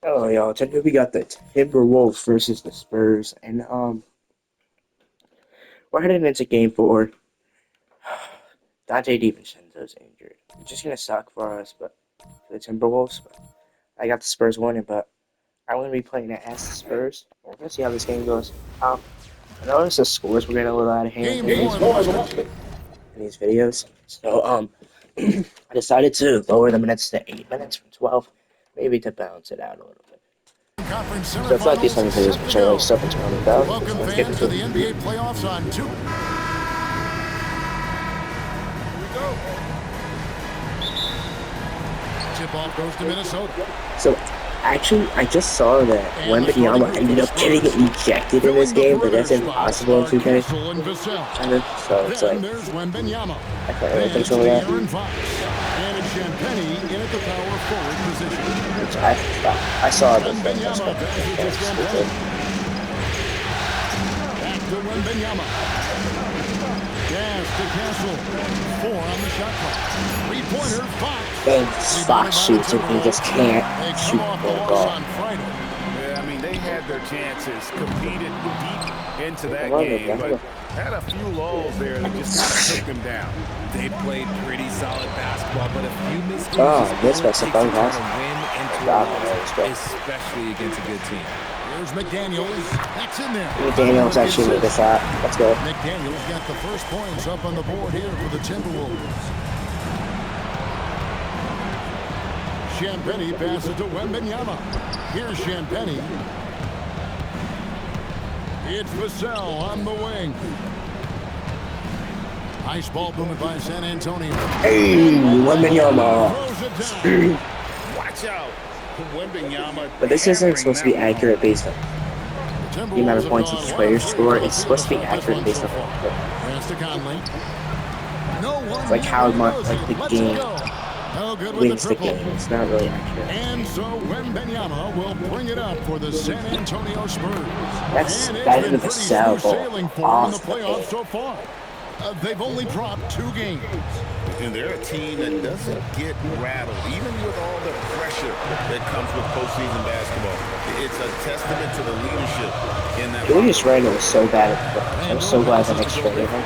Oh, y'all, today we got the Timberwolves versus the Spurs, and we're heading into game four. Dante DiVincenzo's injured. It's just gonna suck for us, but for the Timberwolves. But I got the Spurs winning, but I'm gonna be playing it as the Spurs. We're gonna see how this game goes. I noticed the scores were getting a little out of hand Game four. in these videos, so I decided to lower the minutes to 8 minutes from 12, maybe to balance it out a little bit. Conference So if you like these semifinals kind of is videos, set make to sure you go. like stuff and turn on the bell. So Welcome let's get fans to into the it. NBA playoffs on two. Here we go. Tip off goes to Minnesota. So, actually, I just saw that And the starting Wembanyama group ended for the up getting Spurs. ejected in this Filling the game, but perimeter that's spots impossible in are 2K. Castle and Vassell. Kind of. So it's Then like, there's Wembanyama. I can't really think Bench some of that. De'Aaron Fox. And it's Champagnie in at the power forward position. Which I saw this thing. That's Wembanyama kind passes to of Champagnie. stupid. Back to Wembanyama. Pass to Castle. 4 on the shot clock. Three-pointer, Fox. And Rebounded Fox by shoots the and he just can't They shoot come off the the loss ball. on Friday. Yeah, I mean, they had their chances, competed deep into that Love it, game, love but it. had a few lulls there that just kind of took them down. They played pretty solid basketball, but a few miscues Oh, is this all was it a takes fun to turn pass. a win into a God, loss, that was especially against a good team. Here's McDaniels. That's in there. Daniels actually made the shot. Let's go. McDaniels got the first points up on the board here for the Timberwolves. Champagnie passes to Wembanyama. Here's Champagnie. It's Vassell on the wing. Nice ball movement by San Antonio. Hey, Wembanyama. Throws it down. Watch out. Wembanyama But this isn't hammering supposed to that be one accurate home. based on The the amount of Timberwolves points have each gone player 1 of 3 score. from the It's field supposed to to be start this accurate one based so on far. Pass to Conley. No one like how much knows like he the lets it game go. No good with wins the the triple. game. It's not really accurate. And so Wembanyama will bring it up for the San Antonio Spurs. That's And it's better been than the pretty Sal smooth ball sailing for them in the off the playoffs game. so far. They've only dropped 2 games. And they're a team that doesn't get rattled, even with all the pressure that comes with postseason basketball. It's a testament to the leadership in that. Julius Randle was so bad at the Bucks. I'm so glad the Knicks traded him.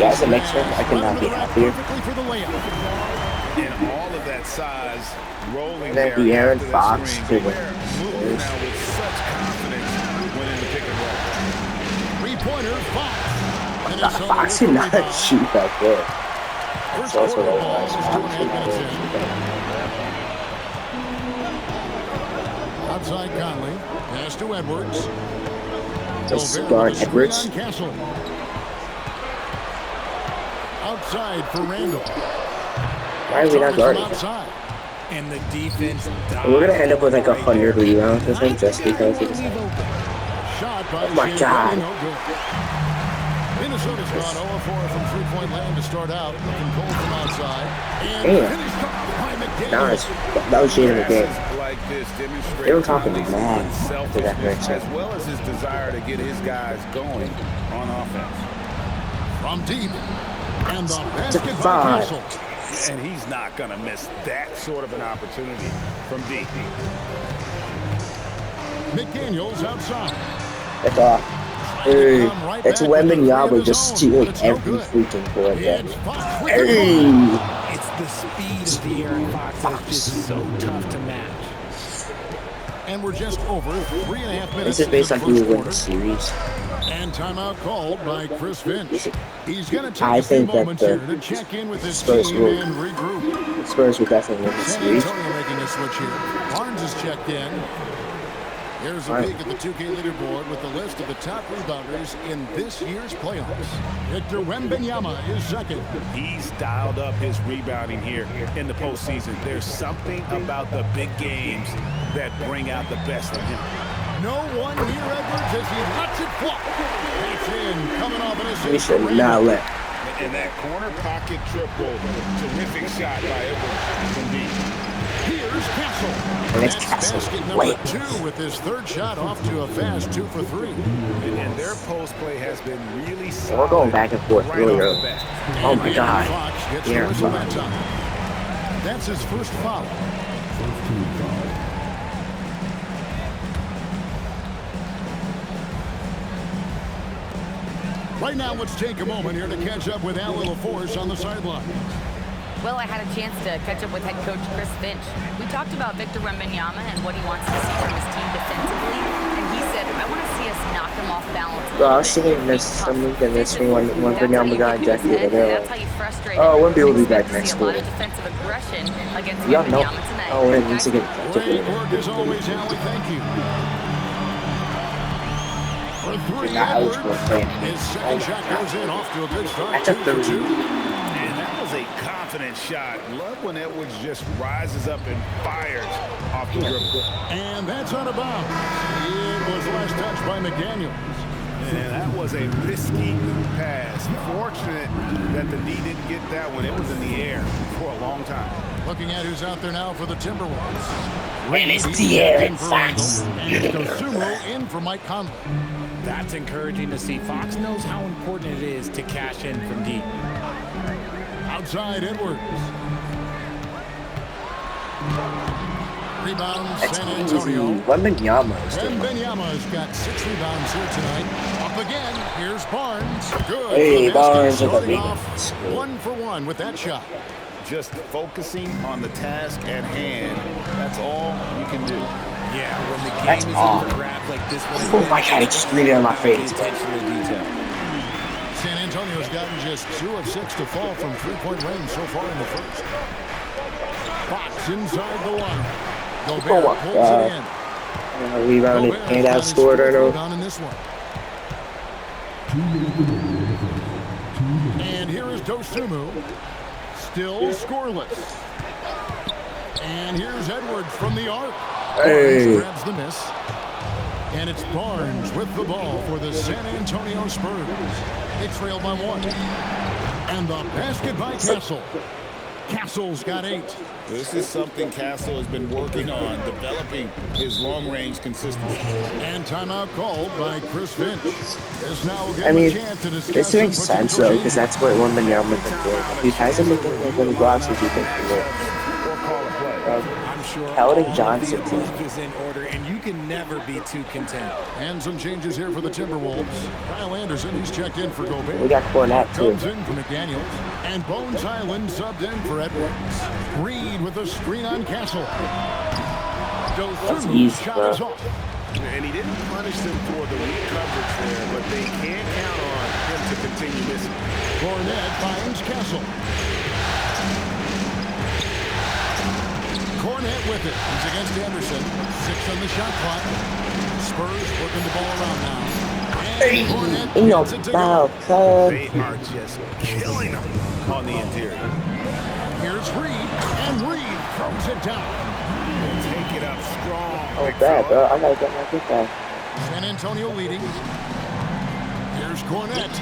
Yeah, as a Knicks fan, I could not be happier. Perfectly for the layup. And all of that size rolling And then there De'Aaron after that Fox screen. too. They're moving now with such confidence when in the pick and roll. Three-pointer, Fox. Fox did not shoot that good. First So that's what quarter I ball was. is 2.5 minutes in. Outside Conley. Pass to Edwards. Let's Gobert guard with a screen Edwards. on Castle. Outside for Randall. Why are we not guarding? Outside. And the defense We're gonna end up with like 100 rebounds or something just because of this. Shot by Oh my God. No good. Minnesota's gone 0-4 from three-point land to start out. Looking cold from outside. And Damn. finished off by McDaniels. Nice. That was Jada McGinn. Passes like this demonstrate They were talking Conley's mad after that unselfishness next as well as his desire to get his guys going on offense. From deep. And the It's a basket by five. Castle. And he's not going to miss that sort of an opportunity from deep. McDaniels outside. That's off. Hey, that's back with the Wembanyama three of just his own. stealing It's no every good. freaking board there. It's Fox with the Hey! It's the speed of De'Aaron Fox that's just so tough to match. And we're just over 3.5 minutes. This is based on into who the will win first the quarter. series. And timeout called by Chris Finch. He's going to take I a few think that moments the here to check in with his Spurs team will- and regroup. The Spurs will definitely win the San series. Antonio making a switch here. Barnes is checked in. Here's a Right. peek at the 2K leaderboard with the list of the top rebounders in this year's playoffs. Victor Wembanyama is second. He's dialed up his rebounding here in the postseason. There's something about the big games that bring out the best in him. No one near Edwards as he lets it fly. It's in, coming off an We assist. should not let. And that corner pocket triple, terrific shot by Edwards from deep. Here's Castle. And it's That's Castle. basket number Wait. 2 with his third shot off to a fast 2 for 3. And their post play has been really solid. We're going back and forth right really off the early. bat. Oh my God. Fox gets the De'Aaron whistle Fox. that time. That's his first foul. Right now, let's take a moment here to catch up with Alan LaForce on the sideline. Well, I had a chance to catch up with head coach Chris Finch. We talked about Victor Wembanyama and what he wants to see from his team defensively, and he said, I want to see us knock them off balance. Bro, I was thinking this something that this thing when Wembanyama got ejected. That's how you frustrate him. Oh, Wemby will be Expect back to see next a lot week. of defensive aggression against Y'all know. Wembanyama tonight. Oh, wait, needs to get Great work as always, Allie. Thank you. For three, not eligible Edwards. for playing. His second shot goes in, off to a good start. That's a 2 for 2. 30. And that was a confident shot. Love when Edwards just rises up and fires off the dribble. And that's out of bounds. It was last touched by McDaniels. And that was a risky pass. Fortunate that the D didn't get that one. It was in the air for a long time. Looking at who's out there now for the Timberwolves. And it's De'Aaron Fox. And it's Dosumu in for Mike Conley. That's encouraging to see. Fox knows how important it is to cash in from deep. Outside Edwards. Rebound That's San easy. Antonio. Wembanyama is doing it. Wembanyama's got 6 rebounds here tonight. Up again. Here's Barnes. Good. Hey, for the basket. Barnes with the Starting off rebounds. 1 for 1 with that shot. Just focusing on the task at hand. That's all you can do. Yeah, when the That's game is off. up for grabs like this one. Oh my God, it just breathed on my face. Attention to detail. San Antonio's gotten just 2 of 6 to fall from three-point range so far in the first. Fox inside the line. Gobert Oh my pulls God. it in. Rebounded Gobert and finds his outscored fourth right now. rebound in this one. And here is Dosumu. Still scoreless. And here's Edwards from the arc. Hey. Barnes grabs the miss. And it's Barnes with the ball for the San Antonio Spurs. They trail by 1. And the basket by Castle. Castle's got 8. This is something Castle has been working on, developing his long-range consistency. And timeout called by Chris Finch. This now will give I him a mean, chance to discuss this some makes sense potential though, because changes. that's what Wembanyama's been doing. He hasn't been doing it when he blocks his defense. Or call a play. I'm sure Keldon all Johnson, of the above is in order, and you can never be too content. And some changes here for the Timberwolves. Kyle Anderson, he's checked in for Gobert. We got Cornette too. Comes in for McDaniels. And Bones Island subbed in for Edwards. Reed with a screen on Castle. Dosumu easy, shot bro. is off. And he didn't punish them for the weak coverage there, but they can't count on him to continue missing. Cornette finds Castle. Cornette with it. He's against Anderson. 6 on the shot clock. Spurs working the ball around now. And Cornette In your gets it to foul, go. cuz. They are just killing him on the interior. Here's Reed. And Reed throws it down. Take it up strong. Oh, bad, bro. I gotta get my kick back. San Antonio leading. Here's Cornette.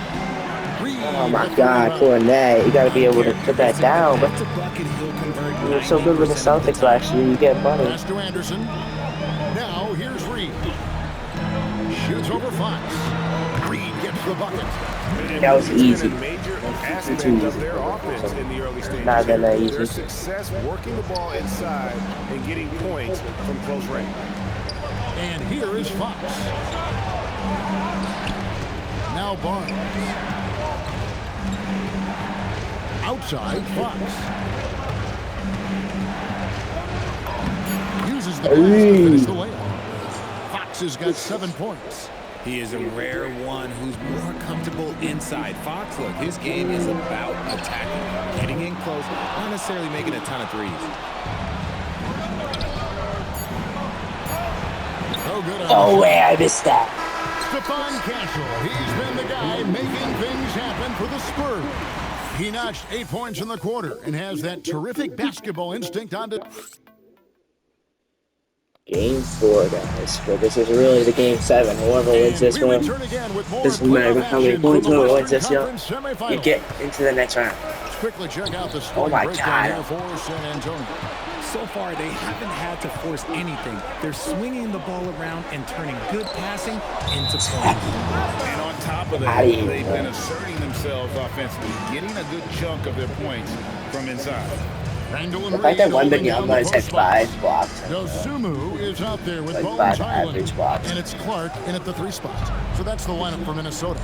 Reed Oh my with the God, rebound. Cornette. You gotta be able to put that down. But That's a bucket he'll convert you were so good with the 90% of the Celtics time. last year. You get money. Pass to Anderson. Now here's Reed. Shoots over Fox. Reed gets the bucket. That was It's been easy. a major aspect too of easy. their offense in the early stages. Not that Their easy. success working the ball inside and getting points from close range. And here is Fox. Now Barnes. Outside Fox. Uses the pass to finish the layup. Fox has got 7 points. He is a rare one who's more comfortable inside. Fox, look, his game is about attacking, getting in close, not necessarily making a ton of threes. Oh, good. Oh, wait, I missed that. Stephon Castle. He's been the guy making things happen for the Spurs. He notched 8 points in the quarter and has that terrific basketball instinct on to... Game 4, guys. But this is really the game 7. Whoever wins this one, doesn't matter how many points whoever wins this, you get into the next round. Quickly check out the Oh my breakdown God. here for San Antonio. So far, they haven't had to force anything. They're swinging the ball around and turning good passing into points. And on top of that, they've been asserting themselves offensively, getting a good chunk of their points from inside. The fact that Wembanyama has had 5 blocks. Dosumu is out there with Like Bones 5 Island. average blocks. And it's Clark in at the 3 spot. So that's the lineup for Minnesota.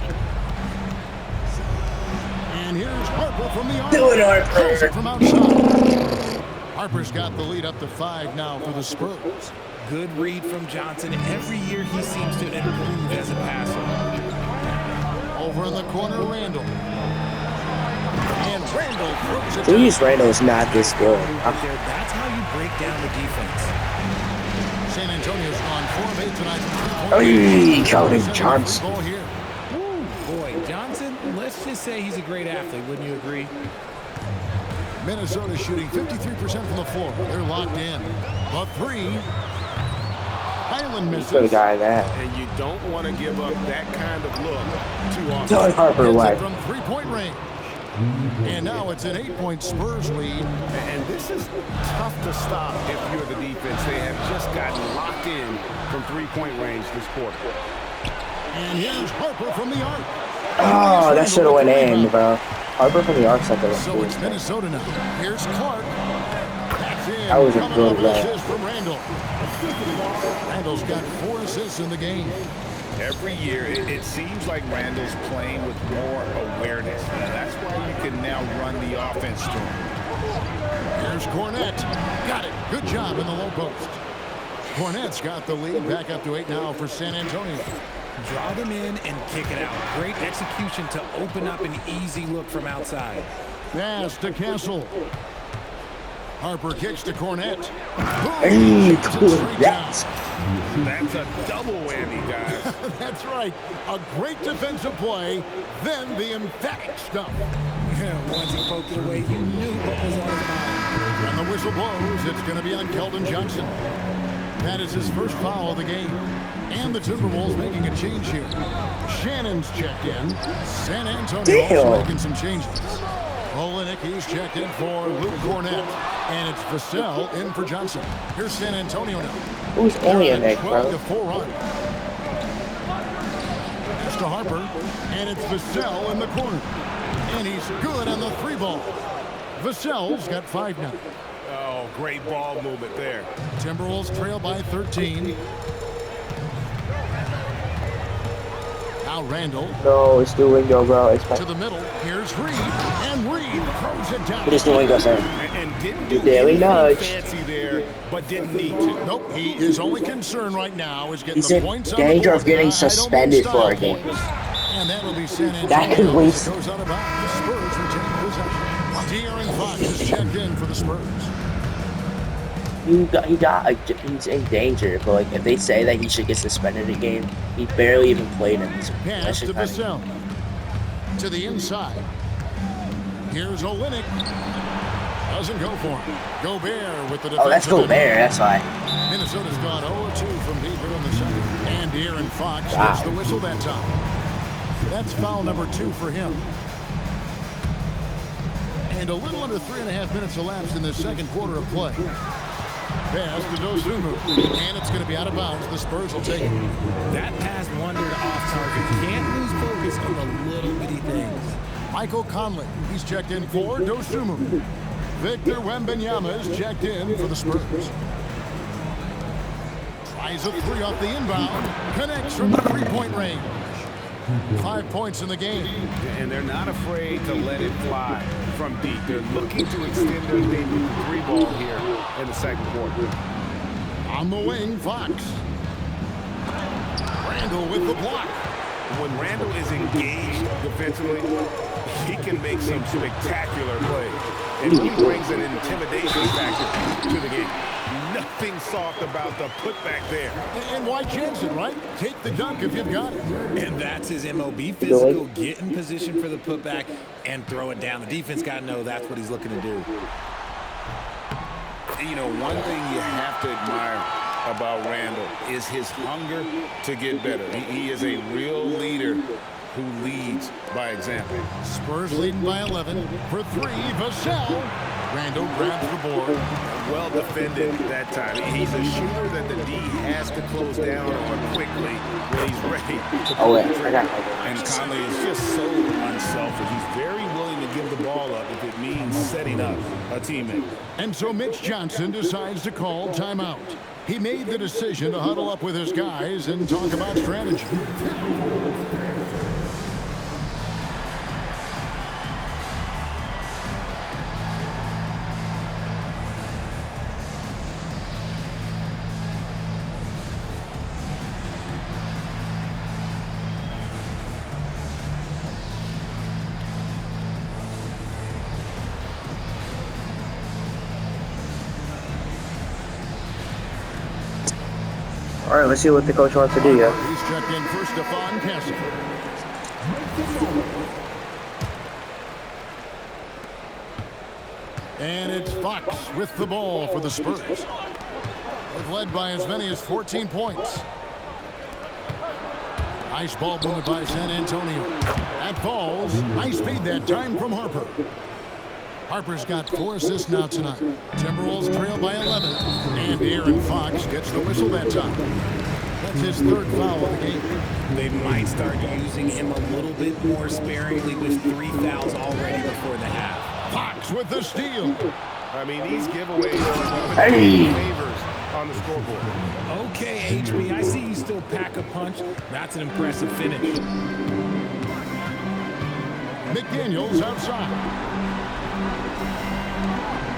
And here's Harper from the arc. Do it, Kills it Harper. from outside. Harper's got the lead up to 5 now for the Spurs. Good read from Johnson. Every year he seems to improve as a passer. Over in the corner, Randall. And Randall throws it. Julius Randle is not this good. That's how you break down the defense. San Antonio's gone 4 of 8 tonight. Hey, Calvin Johnson. Boy, Johnson, let's just say he's a great athlete. Wouldn't you agree? Minnesota shooting 53% from the floor. They're locked in. The 3. Highland misses. Good guy, that. And you don't want to give up that kind of look too often. Don't Harper Hits away. it from 3-point range. And now it's an 8-point Spurs lead. And this is tough to stop if you're the defense. They have just gotten locked in from 3-point range this quarter. And here's Harper from the arc. Oh, that should have went in, bro. Harper from the arc's like a So it's Minnesota now. Here's Clark. That's in. That was a Coming good off an play. assist from Randall. Randall's got 4 assists in the game. Every year, it seems like Randall's playing with more awareness. And that's why you can now run the offense to him. Here's Cornette. Got it. Good job in the low post. Cornette's got the lead. Back up to 8 now for San Antonio. Draw them in and kick it out. Great execution to open up an easy look from outside. Pass to Castle. Harper kicks to Cornette. Hey, cool. Yes. That's a double whammy, guys. That's right. A great defensive play, then the emphatic stuff. Yeah, once he poked it away, you knew what was on his mind. And the whistle blows. It's going to be on Keldon Johnson. That is his first foul of the game. And the Timberwolves making a change here. Shannon's checked in. San Antonio also making some changes. Olenek, he's checked in for Luke Cornette. And it's Vassell in for Johnson. Here's San Antonio now. Who's Olenek, bro? 12-4 run. It's to Harper. And it's Vassell in the corner. And he's good on the 3 ball. Vassell's got 5 now. Oh, great ball movement there. Timberwolves trail by 13. Now Randall No, it's the window, bro. It's to the middle. Here's Reed. And Reed throws it down. It is the window, sir. And didn't do Daily anything nudge. fancy there, but didn't need to. Nope. His only concern right now is getting He's the in points on the danger board. of getting I don't mean suspended for a style game. points. And that will be San Antonio. That could as waste- it goes out of bounds. The Spurs retain possession. De'Aaron Fox is checked in for the Spurs. He's in danger, but like if they say that he should get suspended a game, he barely even played in this. Pass to Vassell. To the inside. Here's Olenek. Doesn't go for him. Gobert with the defensive. Oh, that's Gobert. That's why. Minnesota's gone 0-2 from deep here in the second. And De'Aaron Fox Wow. gets the whistle that time. That's foul number 2 for him. And a little under 3.5 minutes elapsed in the second quarter of play. Pass to Dosunmu. And it's going to be out of bounds. The Spurs will take it. That pass wandered off target. Can't lose focus on the little bitty things. Michael Conley, he's checked in for Dosunmu. Victor Wembanyama is checked in for the Spurs. Tries a 3 off the inbound. Connects from the 3-point range. 5 points in the game. And they're not afraid to let it fly from deep. They're looking to extend their lead with the 3 ball here in the second quarter. On the wing, Fox. Randall with the block. When Randall is engaged defensively, he can make some spectacular plays. And he brings an intimidation factor to the game. Nothing soft about the putback there. And why chance it, right? Take the dunk if you've got it. And that's his MOB, physical, get in position for the putback and throw it down. The defense got to know that's what he's looking to do. And you know, one thing you have to admire about Randall is his hunger to get better. He is a real leader who leads by example. Spurs leading by 11. For 3, Vassell. Randall grabs the board. Well defended that time. He's a shooter that the D has to close down on quickly when he's ready to Oh, wait. pull the I trigger. got my And Conley is just so unselfish. He's very willing to give the ball up if it means setting up a teammate. And so Mitch Johnson decides to call timeout. He made the decision to huddle up with his guys and talk about strategy. All right, let's see what the coach wants to do, yeah. He's checked in for Stephon Castle. And it's Fox with the ball for the Spurs. They've led by as many as 14 points. Nice ball movement by San Antonio. That falls. Nice speed that time from Harper. Harper's got 4 assists now tonight. Timberwolves trail by 11. And Aaron Fox gets the whistle that time. That's his 3rd foul of the game. They might start using him a little bit more sparingly with 3 fouls already before the half. Fox with the steal. I mean, these giveaways are favors on the scoreboard. Okay, HB, I see you still pack a punch. That's an impressive finish. McDaniels outside.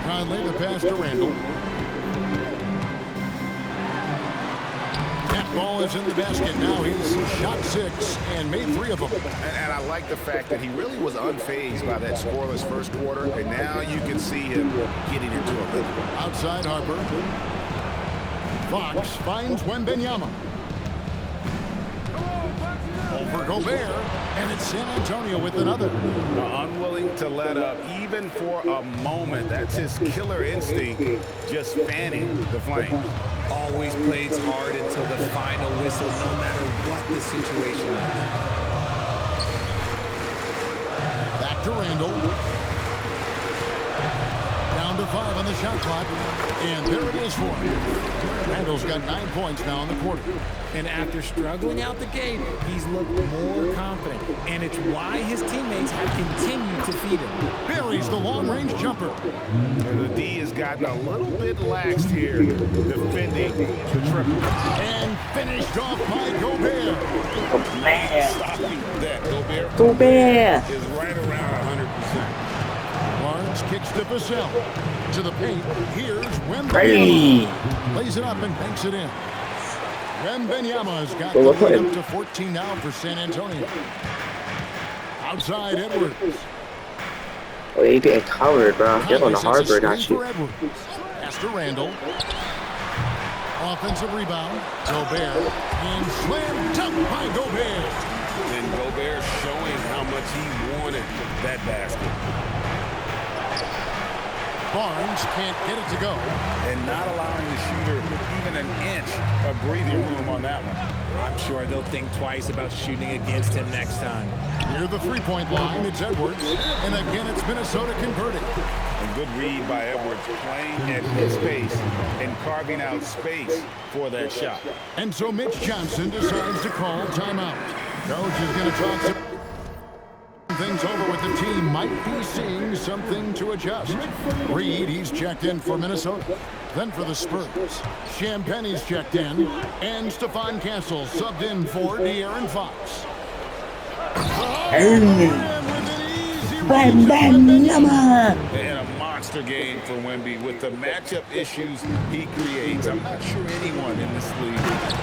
Conley the pass to Randall. That ball is in the basket now. He's shot 6 and made 3 of them. And I like the fact that he really was unfazed by that scoreless first quarter, and now you can see him getting into a rhythm. Outside Harper. Fox finds Wembanyama. Over Gobert, and it's San Antonio with another. Unwilling to let up even for a moment. That's his killer instinct, just fanning the flame. Always plays hard until the final whistle, no matter what the situation is. Back to Randall. Down to 5 on the shot clock. And there it is for him. Randall's got 9 points now in the quarter. And after struggling out the gate, he's looked more confident. And it's why his teammates have continued to feed him. Buries the long-range jumper. And the D has gotten a little bit laxed here, defending the triple. And finished off by Gobert. Stopping that Gobert Gobert is right around 100%. Barnes kicks to Vassell. To the paint. Here's Wembanyama. Lays it up and banks it in. Wembanyama's got the lead up to 14 now for San Antonio. Outside Edwards. Oh, he getting covered, bro. Get on the Harper, got you. Pass to Randall. Offensive rebound. Gobert. And slam dunk by Gobert. And Gobert showing how much he wanted that basket. Barnes can't get it to go. And not allowing the shooter even an inch of breathing room on that one. I'm sure they'll think twice about shooting against him next time. Near the three-point line, it's Edwards. And again, it's Minnesota converting. A good read by Edwards, playing at his pace and carving out space for that shot. And so Mitch Johnson decides to call timeout. Coach is going to talk to things over with the team. Might be seeing something to adjust. Reed, he's checked in for Minnesota. Then for the Spurs, Champagne's checked in, and Stephon Castle subbed in for De'Aaron Fox. And a monster game for Wemby with the matchup issues he creates. I'm not sure anyone in this league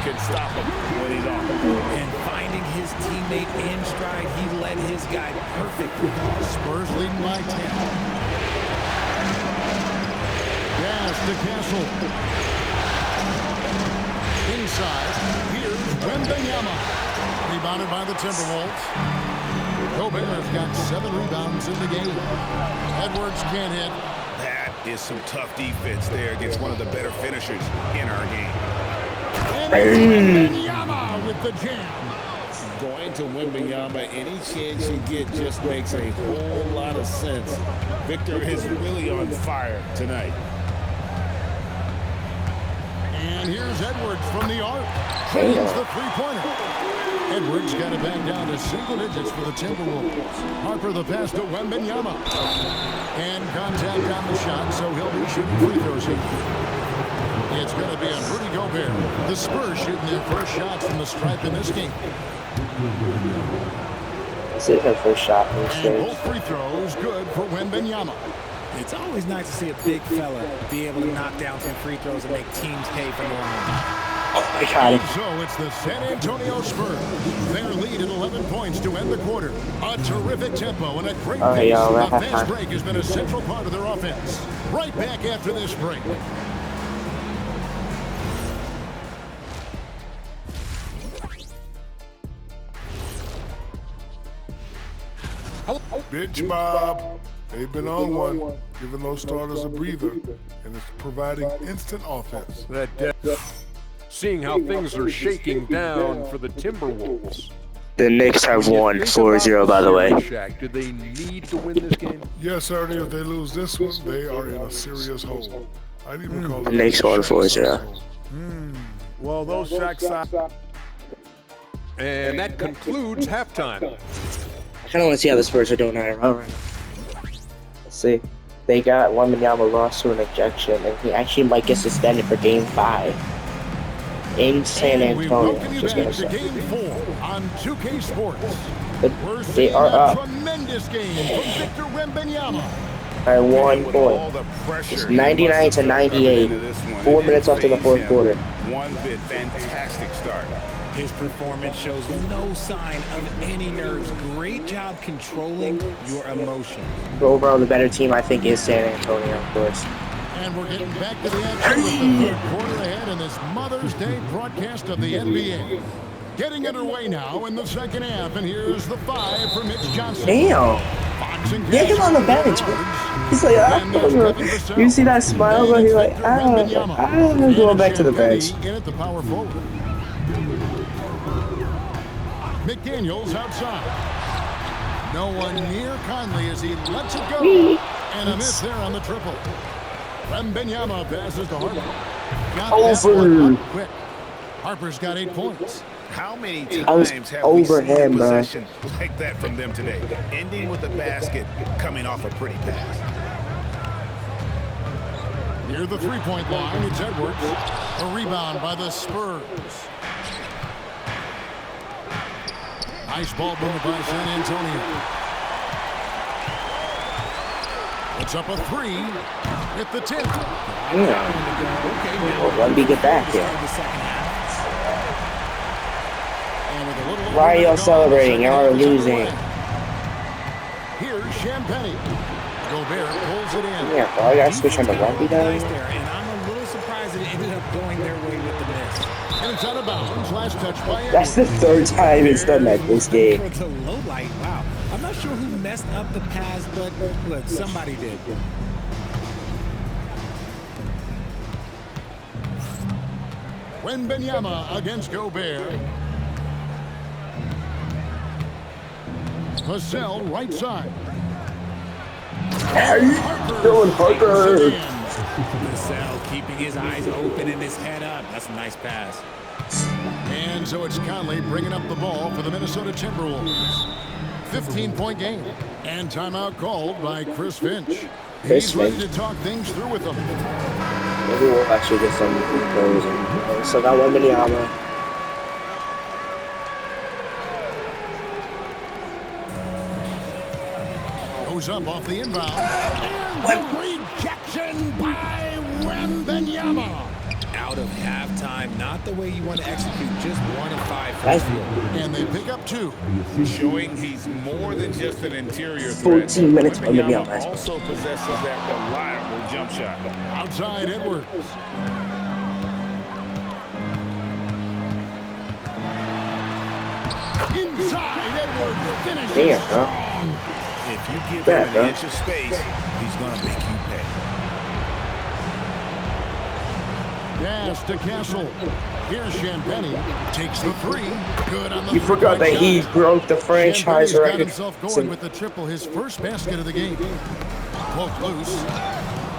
can stop him when he's on. And finding his teammate in stride, he led his guy perfectly. Spurs leading by 10. Pass to Castle. Inside, here's Wembanyama. Rebounded by the Timberwolves. Gobert's got 7 rebounds in the game. Edwards can't hit. That is some tough defense there against one of the better finishers in our game. And Wembanyama with the jam. Going to Wembanyama, any chance you get just makes a whole lot of sense. Victor is really on fire tonight. And here's Edwards from the arc. Drains the three-pointer. Edwards got it back down to single digits for the Timberwolves. Harper the pass to Wembanyama. And contact on the shot, so he'll be shooting free throws here. It's going to be on Rudy Gobert. The Spurs shooting their first shots from the stripe in this game. This is her first shot in this And game. both free throws good for Wembanyama. It's always nice to see a big fella be able to knock down some free throws and make teams pay for the line. I got it. So it's the San Antonio Spurs. Their lead at 11 points to end the quarter. A terrific tempo and a great pace. Y'all, The fast break has been a central part of their offense. Right back after this break. Bitch Bob. They've been on one, giving those starters a breather, and it's providing instant offense. Seeing how things are shaking down for the Timberwolves. The Knicks have When you won think 4-0, about by the way. series, Shaq, do they need to win this game? Yes, Ernie, if they lose this one, they are in a serious hole. I'd even call The it Knicks a won Shaq-sized 4-0. hole. Well, those Shaq And that concludes halftime. I kind of want to see how the Spurs are doing right now. Let's see. They got Wembanyama lost to an ejection, and he actually might get suspended for Game 5 in San And we Antonio. welcome you Just back gonna to say. Game 4 on 2K Sports. But We're they seeing are a up tremendous game from Victor Wembanyama. by 1 with all point. the pressure It's he 99 must to have put 98. into this one. 4 It minutes didn't left in the faze fourth him quarter. one bit. Fantastic start. His performance shows no sign of any nerves. Great job controlling your emotions. But overall, the better team, I think, is San Antonio, of course. And we're getting back to the action with the third quarter ahead in this Mother's Day broadcast of the NBA. Getting underway now in the second half, and here's the 5 for Mitch Johnson. Damn. Fox and Get him on the bench, bro. He's like, And there's Kevin ah. Vassell. You see that smile, bro? Then He's it's like, Victor Wembanyama. I'm going back to the Champagny bench. in at the power forward. McDaniels outside. No one near Conley as he lets it go. And a miss there on the triple. Wembanyama passes to Harper. Got that one up quick. Harper's got 8 points. How many I was times have we over seen him, a bro. possession like that from them today? Ending with a basket, coming off a pretty pass. Near the three-point line, it's Edwards. A rebound by the Spurs. Nice ball movement by San Antonio. It's up a 3 at the tip. Well, let me get back here. And with a little over Why are to y'all go, celebrating? the Y'all are second half is losing. underway. Here's Champagny. Gobert pulls it in. Yeah, bro, I gotta switch on the Wemby down. Nice there, and I'm a little surprised that it ended up going their way with the miss. And it's out of bounds. Last touch by That's Edwards. the third time it's done that this game. It's a low light. Wow. I'm not sure who messed up the pass, but look, somebody did. Wembanyama against Gobert. Vassell right side. Dylan Harper. Vassell keeping his eyes open and his head up. That's a nice pass. And so it's Conley bringing up the ball for the Minnesota Timberwolves. 15-point game. And timeout called by Chris Finch. He's ready to talk things through with them. Maybe we'll actually get some goals. So got Wembanyama. Goes up off the inbound. And the rejection by Wembanyama. Out of halftime, not the way you want to execute, just 1 of 5 from the field. And they pick up 2. Showing he's more than just an interior threat. 14 minutes on the Wembanyama Wembanyama. also possesses that reliable jump shot. Outside Edwards. Inside Edwards finishes. Damn, bro. If you give Yeah, him bro. an inch of space, he's going to make you pay. Pass to Castle. Here's Champagny. Takes the 3. Good on the You forgot that he broke the franchise Champagny's got record. himself going with the triple, his first basket of the game. Poked loose.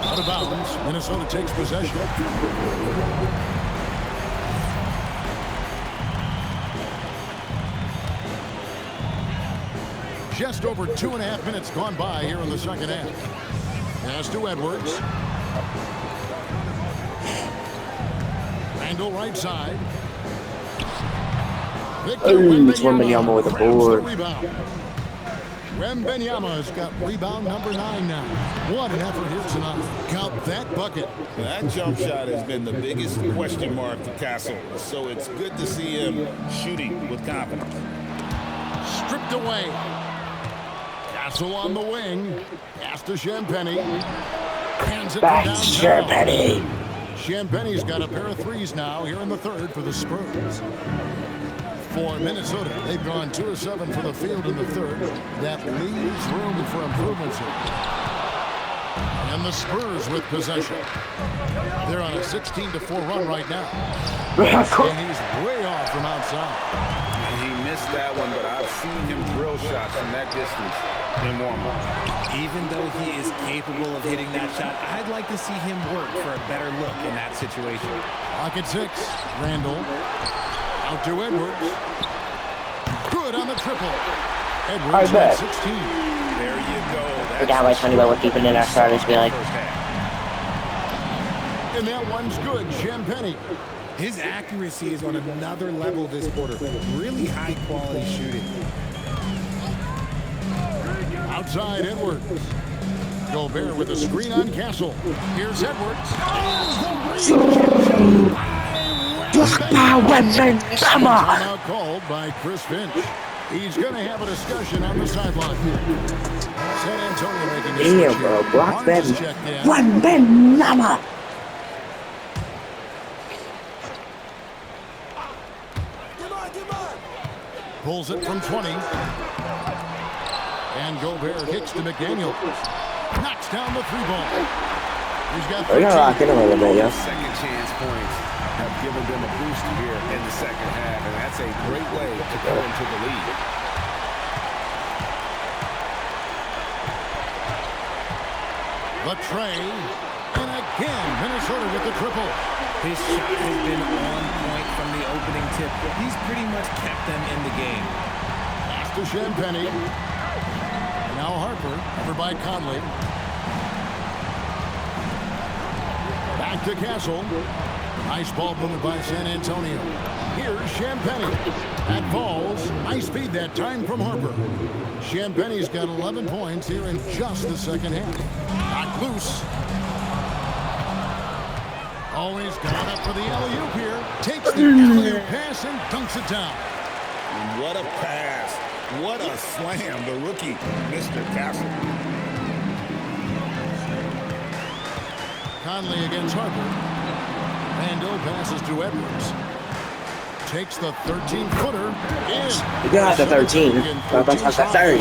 Out of bounds. Minnesota takes possession. Just over 2.5 minutes gone by here in the second half. Pass to Edwards. Randall right side. Victor Oh, it's Wembanyama with a grabs the board. rebound. Wembanyama's got rebound number 9 now. What an effort here tonight. Count that bucket. That jump shot has been the biggest question mark for Castle, so it's good to see him shooting with confidence. Stripped away. Castle on the wing. Pass to Champagny. Hands it from Back to downtown. Champagny. Champagny's got a pair of threes now here in the third for the Spurs. For Minnesota, they've gone 2 of 7 for the field in the third. That leaves room for improvements here. And the Spurs with possession. They're on a 16-4 run right now. And he's way off from outside. He missed that one, but I've seen him drill shots from that distance in warm-up. Even though he is capable of hitting that shot, I'd like to see him work for a better look in that situation. Clock at 6. Randall. Out to Edwards. Good on the triple. Edwards at 16. There you go. Forgot why Tony Bell was keeping in our starters. Be like, And that one's good. Champagny. His accuracy is on another level this quarter. Really high-quality shooting. Outside Edwards. Gobert with a screen on Castle. Here's Edwards. Timeout called by Chris Finch. He's going to have a discussion on the sideline. San Antonio making a damn, switch bro. here. Block Barnes Ben. checked in. One Ben Nama. Pulls it from 20. And Gobert kicks to McDaniel. Knocks down the 3-ball. He's got 13. We're gonna lock in a little bit, yo. Second chance points have given them a boost here in the second half, and that's a great way to go into the lead. Latrey. And again, Minnesota with the triple. His shot has been on point from the opening tip. He's pretty much kept them in the game. Pass to Champagny. Now Harper, covered by Conley. Back to Castle. Nice ball movement by San Antonio. Here's Champagny. That falls. Nice feed that time from Harper. Champagny's got 11 points here in just the second half. Knocked loose. Always gone up for the alley-oop here. Takes the alley-oop pass and dunks it down. What a pass. What a slam. The rookie, Mr. Castle. Conley against Harper. Randall passes to Edwards. Takes the 13-footer in. You got the 13. But that's the 30.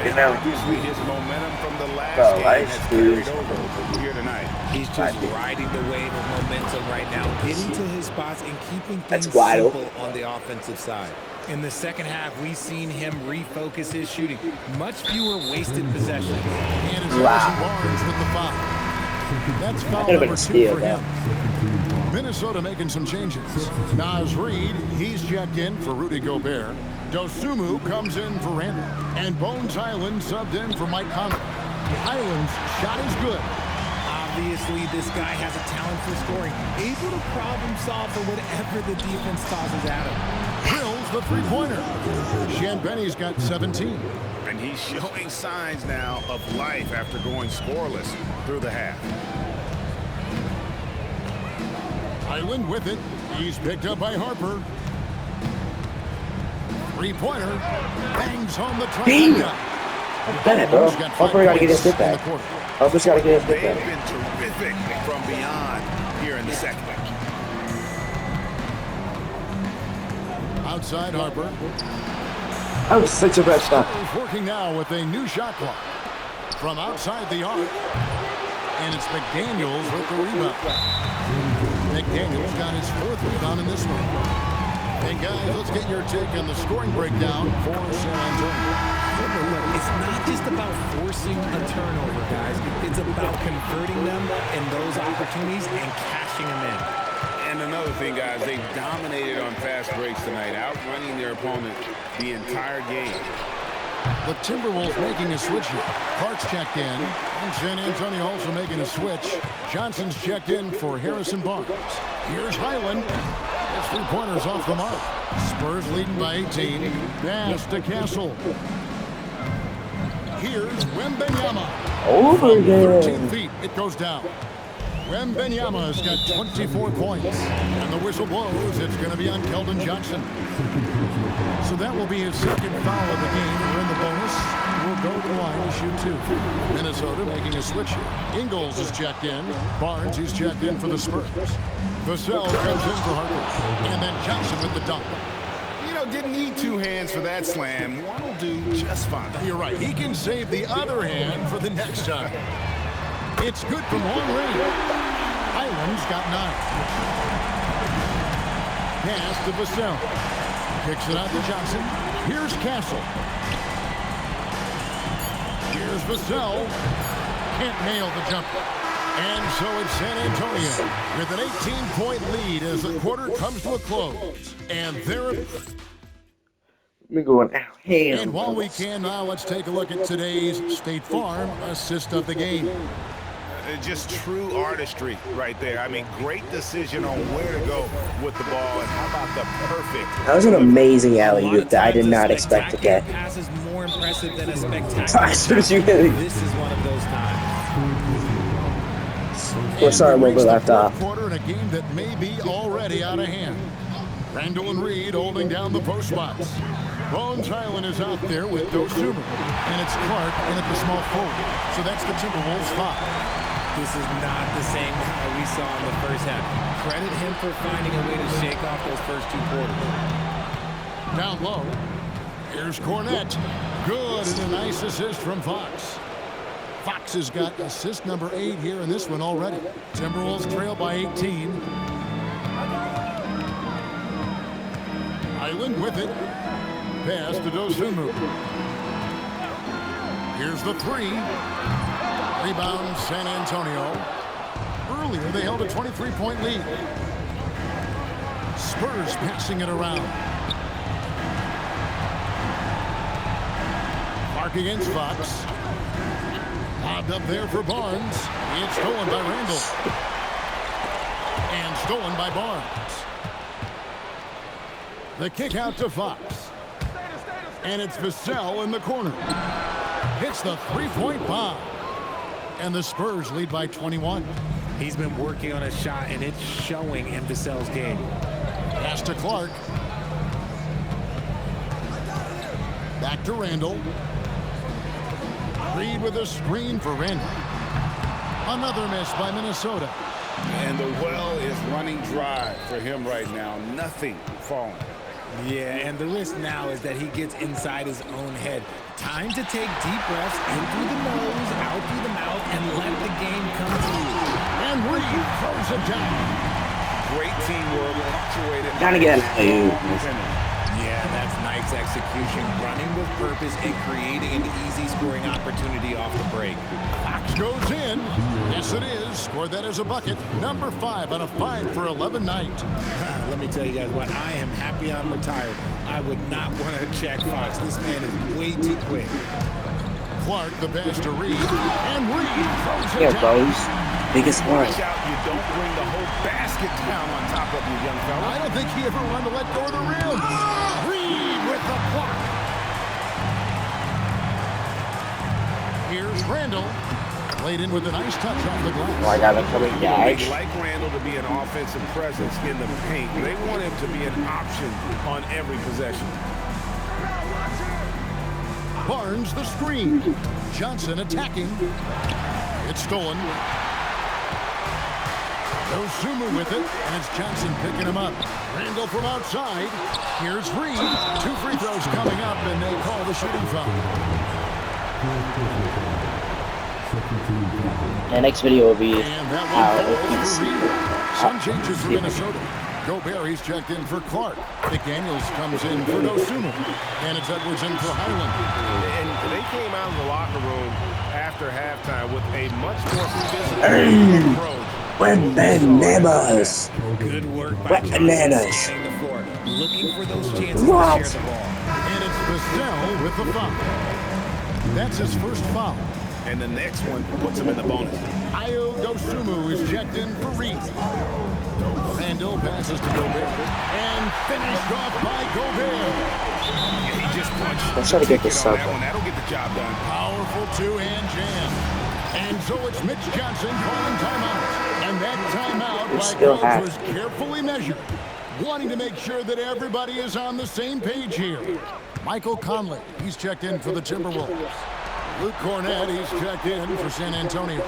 You know. Obviously, his momentum from the last Bro, game I has screwed. carried over here tonight. He's just riding the wave of momentum right now, getting to his spots and keeping That's things wild. simple on the offensive side. In the second half, we've seen him refocus his shooting. Much fewer wasted possessions. And it's Wow. Harrison Barnes with the foul. That's foul Could've been number a 2 steal, for him. Minnesota making some changes. Nas Reed, he's checked in for Rudy Gobert. Dosumu comes in for Randall. And Bones Highland subbed in for Mike Conley. Highland's shot is good. Obviously, this guy has a talent for scoring, able to problem solve for whatever the defense tosses at him. Drills the 3-pointer. Champagny's got 17. And he's showing signs now of life after going scoreless through the half. Highland with it. He's picked up by Harper. 3-pointer. Bangs home the trifecta. Bennett, bro. Harper gotta get his hit back. Harper's gotta get his hit They've back. been terrific from beyond here in the second. Outside Harper. Oh, such a bad stop. He's working now with a new shot clock. From outside the arc. And it's McDaniels with the rebound. McDaniels got his 4th rebound in this one. Hey guys, let's get your take on the scoring breakdown for San Antonio. Look, it's not just about forcing a turnover, guys. It's about converting them in those opportunities and cashing them in. And another thing, guys, they've dominated on fast breaks tonight, outrunning their opponent the entire game. The Timberwolves making a switch here. Clark's checked in. And San Antonio also making a switch. Johnson's checked in for Harrison Barnes. Here's Highland. His 3-pointer's off the mark. Spurs leading by 18. Pass to Castle. Here's Wembenyama. Over 13 there. feet. It goes down. Wembenyama's got 24 points. And the whistle blows. It's going to be on Keldon Johnson. So that will be his second foul of the game. We're in the bonus. We'll go to the line to shoot 2. Minnesota making a switch here. Ingles is checked in. Barnes is checked in for the Spurs. Vassell comes in for Harper. And then Johnson with the dunk. You know, didn't need two hands for that slam. One will do just fine. You're right. He can save the other hand for the next time. It's good from long range. Highland's got 9. Pass to Vassell. Kicks it out to Johnson. Here's Castle. Here's Vassell. Can't nail the jumper. And so it's San Antonio with an 18-point lead as the quarter comes to a close. And there Me going out. Hey. And while we can now, let's take a look at today's State Farm assist of the game. Just true artistry right there. I mean, great decision on where to go with the ball, and how about the perfect. That was an amazing alley-oop that I did not expect to get. Pass is more impressive than a spectacular. As soon as you hit This is one of those times. We're sorry, a little bit left off. Quarter in a game that may be already out of hand. Randall and Reed holding down the post spots. Bones Highland is out there with Dosumu. And it's Clark in at the small forward. So that's the Timberwolves 5. This is not the same guy we saw in the first half. Credit him for finding a way to shake off those first 2 quarters. Down low. Here's Cornette. Good, and a nice assist from Fox. Fox has got assist number 8 here in this one already. Timberwolves trail by 18. Highland with it. Pass to Dosumu. Here's the 3. Rebound San Antonio. Earlier they held a 23-point lead. Spurs passing it around. Clark against Fox. Lobbed up there for Barnes. It's stolen by Randall. And stolen by Barnes. The kick out to Fox. And it's Vassell in the corner. Hits the 3-point bomb. And the Spurs lead by 21. He's been working on a shot, and it's showing in Vassell's game. Pass to Clark. Back to Randall. Reed with a screen for Randall. Another miss by Minnesota. And the well is running dry for him right now. Nothing falling. Yeah, and the risk now is that he gets inside his own head. Time to take deep breaths in through the nose, out through the mouth, and let the game come to you. And Reed throws it down. Great teamwork, punctuated. Gotta get an Yeah, that's nice execution, running with purpose and creating an easy scoring opportunity off the break. Fox goes in. Yes, it is. Scored that as a bucket. Number 5 on a 5 for 11 night. Let me tell you guys what, I am happy I'm retired. I would not want to check Fox. This man is way too quick. Clark, the pass to Reed. And Reed throws it Yeah, down. bros. Biggest one. Watch out, you don't bring the whole basket down on top of you, young fella. I don't think he ever wanted to let go of the rim. Reed with the block. Here's Randall. Laid in with a nice touch off the glass. Oh, I got it coming They back. like Randall to be an offensive presence in the paint. They want him to be an option on every possession. Barnes the screen. Johnson attacking. It's stolen. Dosumu with it, and it's Johnson picking him up. Randall from outside. Here's Reed. 2 free throws coming up, and they call the shooting foul. The next video will be And that how one it falls for keeps. Reed. Some changes for Minnesota. Gobert, he's checked in for Clark. McDaniels comes in for Dosumu. And it's Edwards in for Highland. And they came out of the locker room after halftime with a much more physical approach. We're bananas. Good work by What Johnson bananas? scanning the floor, looking for those chances What? to share the ball. And it's Vassell with the foul. That's his first foul. And the next one puts him in the bonus. Ayo Dosumu is checked in for Reed. Randall passes to Gobert. And finished off by Gobert. Yeah, he just punched. Let's try to get this on up. that one. That'll get the job done. Powerful 2-hand jam. And so it's Mitch Johnson calling timeout. And that timeout by still Coach have- was carefully measured, wanting to make sure that everybody is on the same page here. Michael Conley, he's checked in for the Timberwolves. Luke Cornette, he's checked in for San Antonio.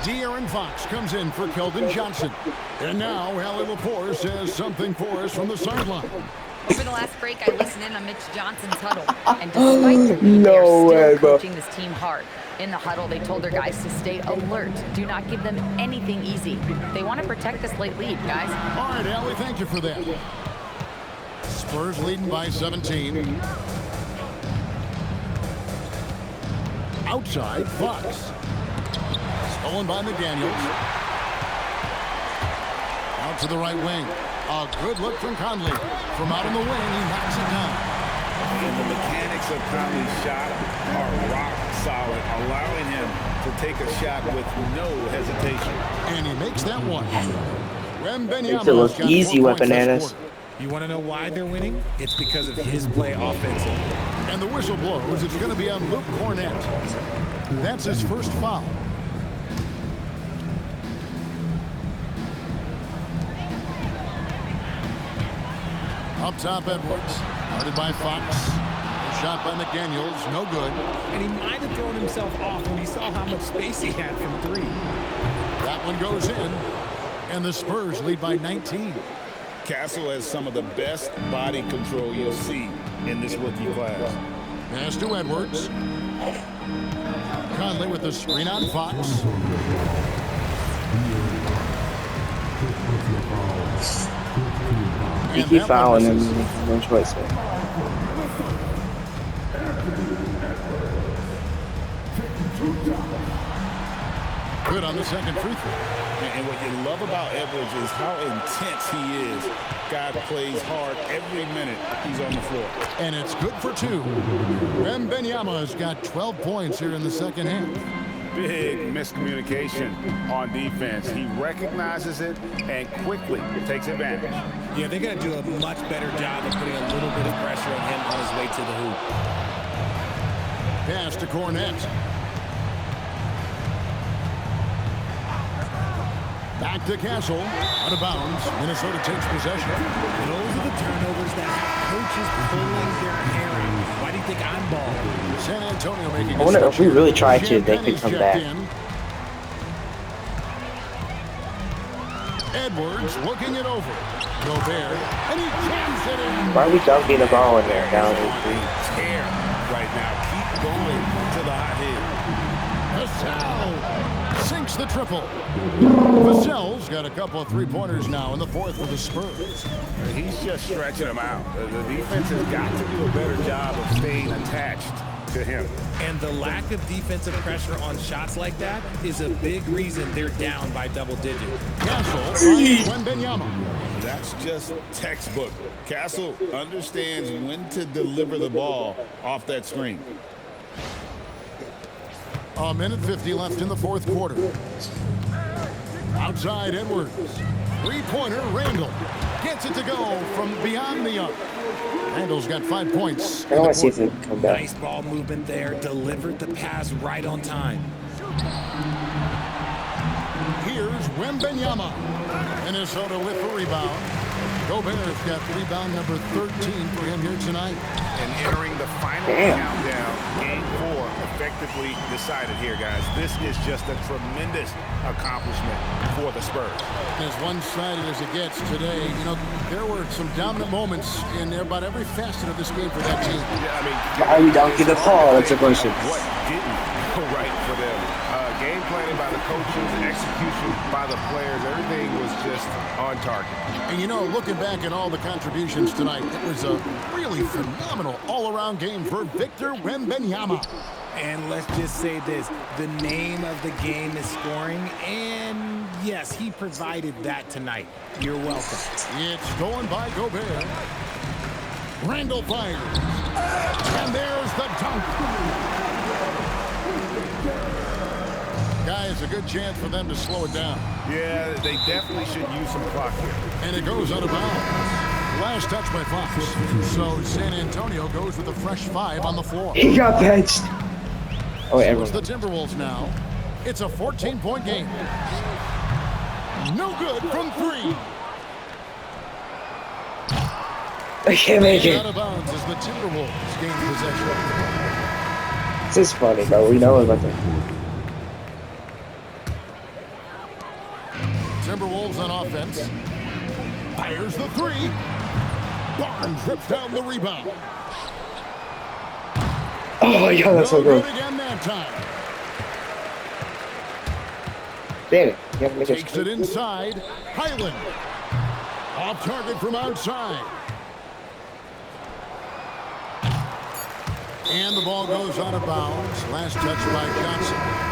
De'Aaron Fox comes in for Keldon Johnson. And now Allie Lepore says something for us from the sideline. Over the last break, I listened in on Mitch Johnson's huddle, and despite defeat, they No are still way, bro. coaching this team hard. In the huddle, they told their guys to stay alert. Do not give them anything easy. They want to protect this late lead, guys. All right, Allie, thank you for that. Spurs leading by 17. Outside, Fox. Stolen by McDaniels. Out to the right wing. A good look from Conley. From out on the wing, he knocks it down. And the mechanics of Conley's shot are rock solid, allowing him to take a shot with no hesitation. And he makes that one. Makes it look easy, Wet Bananas. You want to know why they're winning? It's because of his play offensively. And the whistle blows. It's going to be on Luke Cornett. That's his first foul. Up top, Edwards. Guarded by Fox. Shot by McDaniels. No good. And he might have thrown himself off when he saw how much space he had from three. That one goes in. And the Spurs lead by 19. Castle has some of the best body control you'll see in this rookie class. Pass to Edwards. Conley with the screen on Fox. You keep fouling him, no choice. Good on the second free throw. And what you love about Edwards is how intense he is. Guy plays hard every minute he's on the floor. And it's good for two. Wembanyama's got 12 points here in the second half. Big miscommunication on defense. He recognizes it and quickly takes advantage. Yeah, they got to do a much better job of putting a little bit of pressure on him on his way to the hoop. Pass to Cornett. Back to Castle. Out of bounds. Minnesota takes possession. Those are the turnovers that have coaches pulling their hair out. Why do you think I'm balling? San Antonio making I wonder if we really try to, they could come back. Edwards looking it over. Gobert, and he jams it in. Why are we dunking the ball in there down 8-3? Tear right now. Keep going to the hot hit. Vassell sinks the triple. Vassell's got a couple of three-pointers now in the fourth for the Spurs. He's just stretching them out. The defense has got to do a better job of staying attached to him. And the lack of defensive pressure on shots like that is a big reason they're down by double digits. Castle finds Wembanyama. That's just textbook. Castle understands when to deliver the ball off that screen. A minute 50 left in the fourth quarter. Outside Edwards. Three-pointer Randall. Gets it to go from beyond the arc. Randall's got 5 points. I want to see if they can come back. Nice ball movement there. Delivered the pass right on time. Here's Wembanyama. Minnesota with the rebound. Gobert's got rebound number 13 for him here tonight. And entering the final countdown, game 4 effectively decided here, guys. This is just a tremendous accomplishment for the Spurs. As one-sided as it gets today, you know, there were some dominant moments in about every facet of this game for that team. Yeah, I mean, Why are we dunking the ball? That's a question. what didn't go right for them? Game planning by the coaches, execution by the players, everything was just on target. And you know, looking back at all the contributions tonight, it was a really phenomenal all-around game for Victor Wembanyama. And let's just say this, the name of the game is scoring, and yes, he provided that tonight. You're welcome. It's stolen by Gobert. Randall fires. And there's the dunk. Guys, a good chance for them to slow it down. Yeah, they definitely should use some clock here. And it goes out of bounds. Last touch by Fox. So San Antonio goes with a fresh 5 on the floor. He got benched. Oh, wait, So it's everyone. the Timberwolves now. It's a 14-point game. No good from 3. I can't make And it. out of bounds as the Timberwolves gain possession. This is funny, bro. We know about that. Timberwolves on offense. Fires the 3. Barnes rips down the rebound. Oh my god, that's so No good good. again that time. Damn it. You have to make Takes it inside. Highland. Off target from outside. And the ball goes out of bounds. Last touch by Johnson.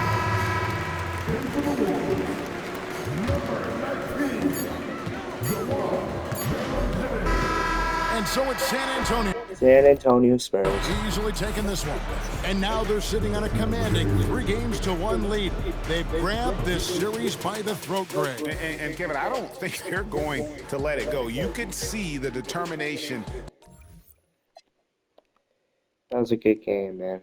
And so it's San Antonio. San Antonio Spurs. Easily taken this one. And now they're sitting on a commanding 3-1 lead. They've grabbed this series by the throat, Greg. And Kevin, I don't think they're going to let it go. You can see the determination. That was a good game, man.